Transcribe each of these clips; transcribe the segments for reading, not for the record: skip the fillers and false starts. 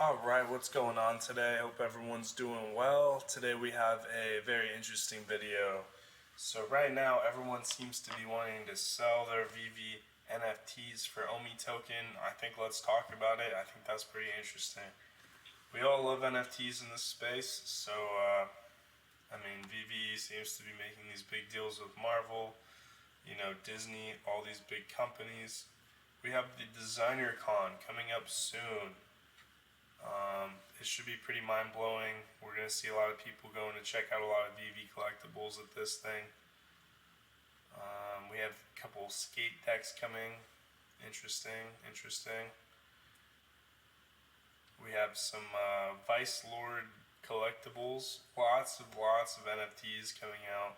Alright, what's going on today? Hope everyone's doing well. Today we have a very interesting video. So right now everyone seems to be wanting to sell their VEVE NFTs for OMI token. I think let's talk about it. I think that's pretty interesting. We all love NFTs in this space, so VEVE seems to be making these big deals with Marvel, Disney, all these big companies. We have the Designer Con coming up soon. It should be pretty mind-blowing. We're going to see a lot of people going to check out a lot of VEVE collectibles at this thing. We have a couple skate decks coming. Interesting. We have some Vice Lord collectibles. Lots of NFTs coming out.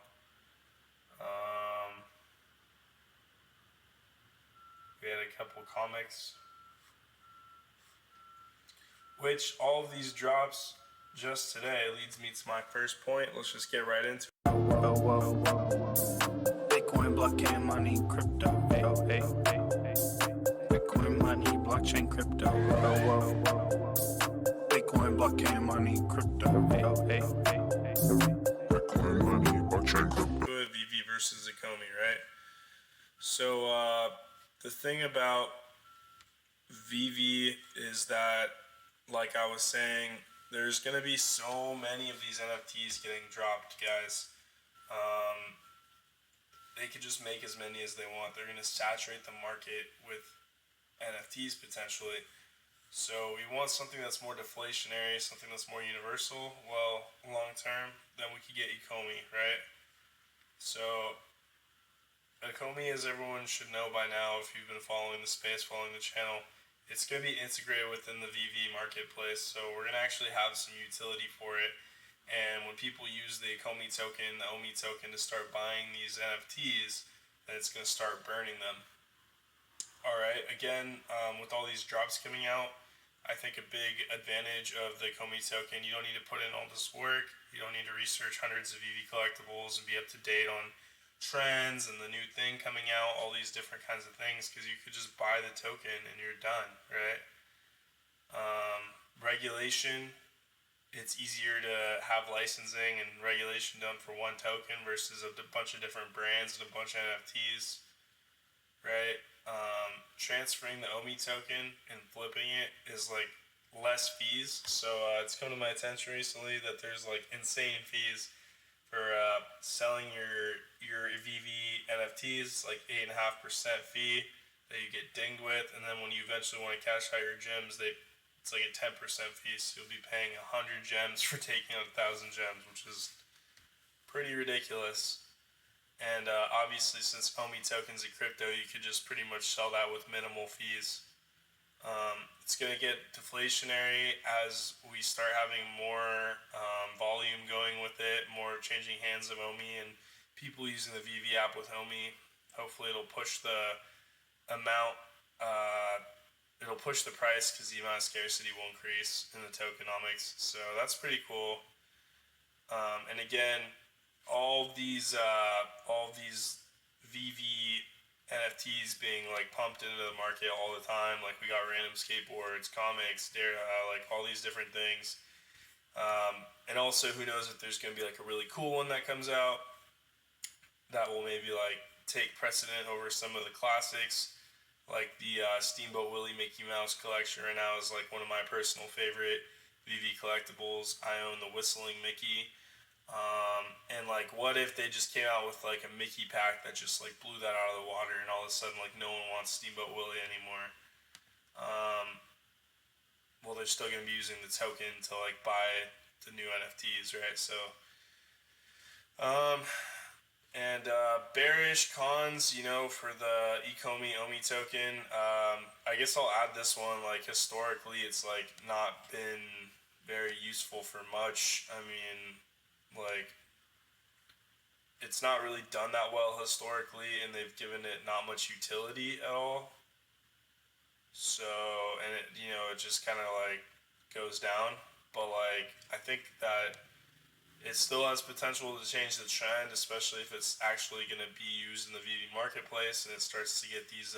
We had a couple comics, which all of these drops just today leads me to my first point. Let's just get right into it. Bitcoin, blockchain, money, crypto. Bitcoin, money, blockchain, crypto. Bitcoin, blockchain, money, crypto. Bitcoin, money, blockchain, crypto. VEVE versus OMI, right? So the thing about VEVE is that, like I was saying, there's going to be so many of these NFTs getting dropped, guys. They could just make as many as they want. They're going to saturate the market with NFTs potentially. So we want something that's more deflationary, something that's more universal. Well, long term, then we could get OMI, right? So OMI, as everyone should know by now, if you've been following the space, following the channel, it's going to be integrated within the VEVE marketplace, so we're going to actually have some utility for it. And when people use the OMI token, the OMI token, to start buying these NFTs, then it's going to start burning them. Alright, again, with all these drops coming out, I think a big advantage of the OMI token, you don't need to put in all this work, you don't need to research hundreds of VEVE collectibles and be up to date on trends and the new thing coming out, all these different kinds of things, because you could just buy the token and you're done, right? Regulation, it's easier to have licensing and regulation done for one token versus a bunch of different brands and a bunch of NFTs, right? Transferring the OMI token and flipping it is like less fees, so it's come to my attention recently that there's like insane fees for selling your VEVE NFTs, like 8.5% fee that you get dinged with, and then when you eventually want to cash out your gems, it's like a 10% fee, so you'll be paying 100 gems for taking out 1,000 gems, which is pretty ridiculous. And obviously, since OMI tokens are crypto, you could just pretty much sell that with minimal fees. It's going to get deflationary as we start having more volume going with it, more changing hands of OMI, and people using the VEVE app with OMI. Hopefully it'll push the amount, it'll push the price because the amount of scarcity will increase in the tokenomics. So that's pretty cool. And again, all these VEVE NFTs being like pumped into the market all the time. Like we got random skateboards, comics, like all these different things. And also, who knows if there's going to be like a really cool one that comes out that will maybe like take precedent over some of the classics. Like the Steamboat Willie Mickey Mouse collection right now is like one of my personal favorite VEVE collectibles. I own the Whistling Mickey. And like, what if they just came out with like a Mickey pack that just like blew that out of the water, and all of a sudden like no one wants Steamboat Willie anymore? Well, they're still going to be using the token to like buy the new NFTs, right? So bearish cons, for the OMI token. I guess I'll add this one. Like historically, it's like not been very useful for much. Like, it's not really done that well historically, and they've given it not much utility at all. So, and it, it just kind of like goes down. But like, I think that it still has potential to change the trend, especially if it's actually going to be used in the VEVE marketplace and it starts to get these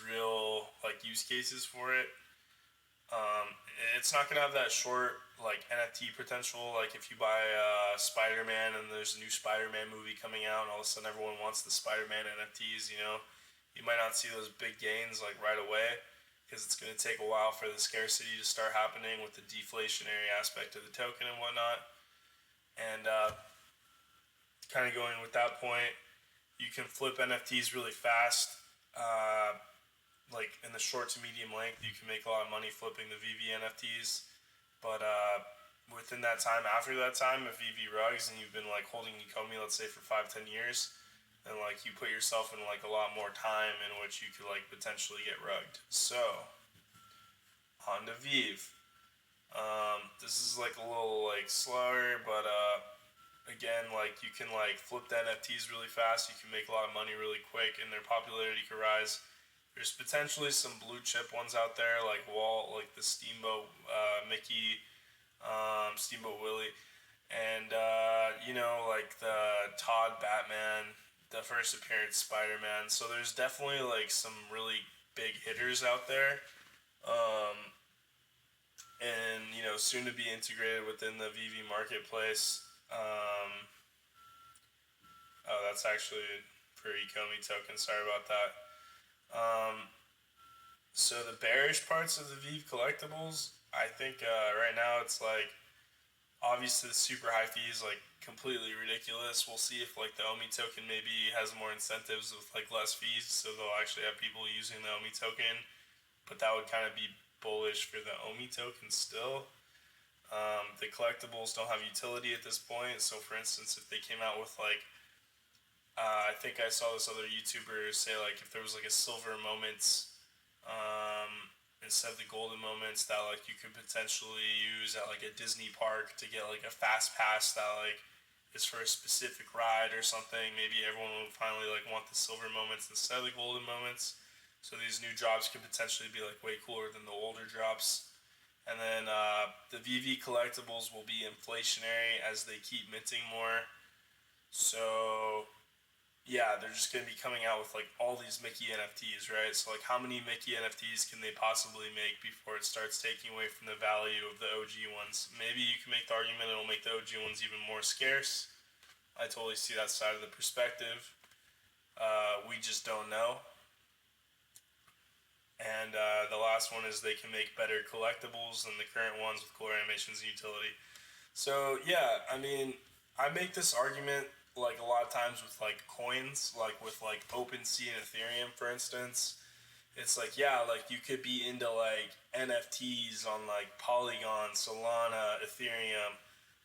real like use cases for it. it's not gonna have that short like NFT potential. Like if you buy Spider-Man and there's a new Spider-Man movie coming out, and all of a sudden everyone wants the Spider-Man NFTs. You might not see those big gains like right away because it's gonna take a while for the scarcity to start happening with the deflationary aspect of the token and whatnot. And kind of going with that point, you can flip NFTs really fast. Like in the short to medium length, you can make a lot of money flipping the VEVE NFTs. But within that time, after that time, if VEVE rugs and you've been like holding Ecomi, let's say for 5-10 years, then like you put yourself in like a lot more time in which you could like potentially get rugged. So on to VEVE. This is like a little like slower, but again, like you can like flip the NFTs really fast. You can make a lot of money really quick, and their popularity could rise. There's potentially some blue chip ones out there, like Walt, like the Steamboat Mickey, Steamboat Willie, and like the Todd Batman, the first appearance Spider-Man. So there's definitely like some really big hitters out there, and soon to be integrated within the VEVE marketplace. Oh, that's actually for Ecomi token. Sorry about that. So the bearish parts of the VEVE collectibles, I think right now it's like obviously the super high fees like completely ridiculous. We'll see if like the OMI token maybe has more incentives with like less fees, so they'll actually have people using the OMI token. But that would kind of be bullish for the OMI token still. The collectibles don't have utility at this point. So for instance, if they came out with like I think I saw this other YouTuber say like if there was like a silver moments instead of the golden moments that like you could potentially use at like a Disney park to get like a fast pass that like is for a specific ride or something. Maybe everyone would finally like want the silver moments instead of the golden moments. So these new drops could potentially be like way cooler than the older drops. And then the VEVE collectibles will be inflationary as they keep minting more. So yeah, they're just going to be coming out with like all these Mickey NFTs, right? So like how many Mickey NFTs can they possibly make before it starts taking away from the value of the OG ones? Maybe you can make the argument it'll make the OG ones even more scarce. I totally see that side of the perspective. We just don't know. And the last one is they can make better collectibles than the current ones with cooler animations and utility. So yeah, I mean, I make this argument like a lot of times with like coins, like with like OpenSea and Ethereum, for instance. It's like, yeah, like you could be into like NFTs on like Polygon, Solana, Ethereum,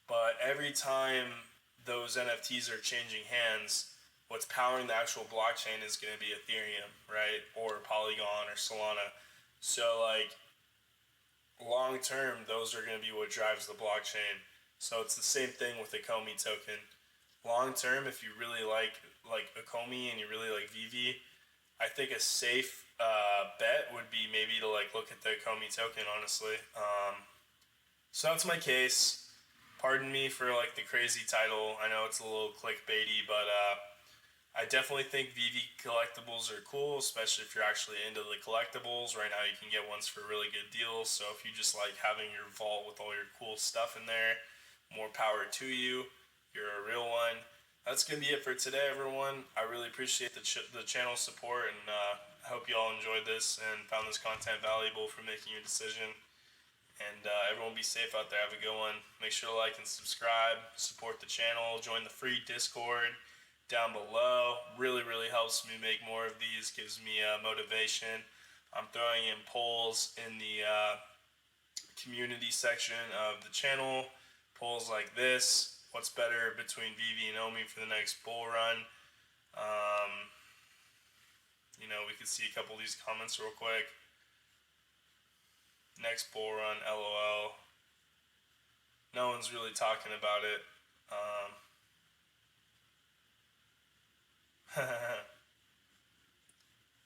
but every time those NFTs are changing hands, what's powering the actual blockchain is going to be Ethereum, right? Or Polygon or Solana. So like long term, those are going to be what drives the blockchain. So it's the same thing with the Ecomi token. Long term, if you really like Ecomi and you really like VEVE, I think a safe bet would be maybe to like look at the Ecomi token, honestly. So that's my case. Pardon me for like the crazy title. I know it's a little clickbaity, but I definitely think VEVE collectibles are cool, especially if you're actually into the collectibles. Right now you can get ones for really good deals, so if you just like having your vault with all your cool stuff in there, more power to you. You're a real one. That's going to be it for today, everyone. I really appreciate the channel support, and I hope you all enjoyed this and found this content valuable for making your decision. And everyone be safe out there. Have a good one. Make sure to like and subscribe. Support the channel. Join the free Discord down below. Really, really helps me make more of these. Gives me motivation. I'm throwing in polls in the community section of the channel. Polls like this. What's better between VEVE and OMI for the next bull run? We can see a couple of these comments real quick. Next bull run, LOL. No one's really talking about it.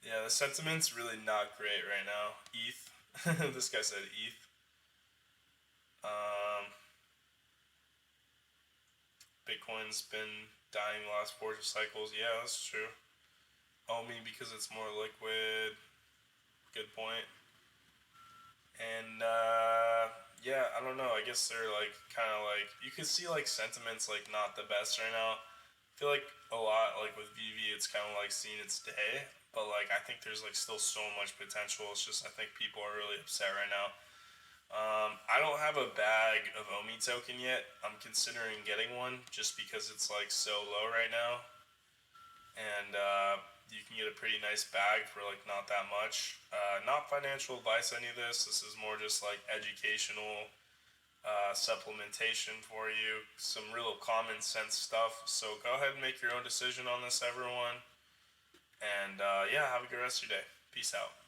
Yeah, the sentiment's really not great right now. ETH. This guy said ETH. Bitcoin's been dying the last 4 cycles. Yeah, that's true. OMI because it's more liquid. Good point. And I don't know. I guess they're like kind of like you can see like sentiments like not the best right now. I feel like a lot like with VV, it's kind of like seeing its day, but like I think there's like still so much potential. It's just I think people are really upset right now. I don't have a bag of OMI token yet. I'm considering getting one just because it's like so low right now, and you can get a pretty nice bag for like not that much. Not financial advice, any of this. This is more just like educational supplementation for you. Some real common sense stuff. So go ahead and make your own decision on this, everyone. And yeah, have a good rest of your day. Peace out.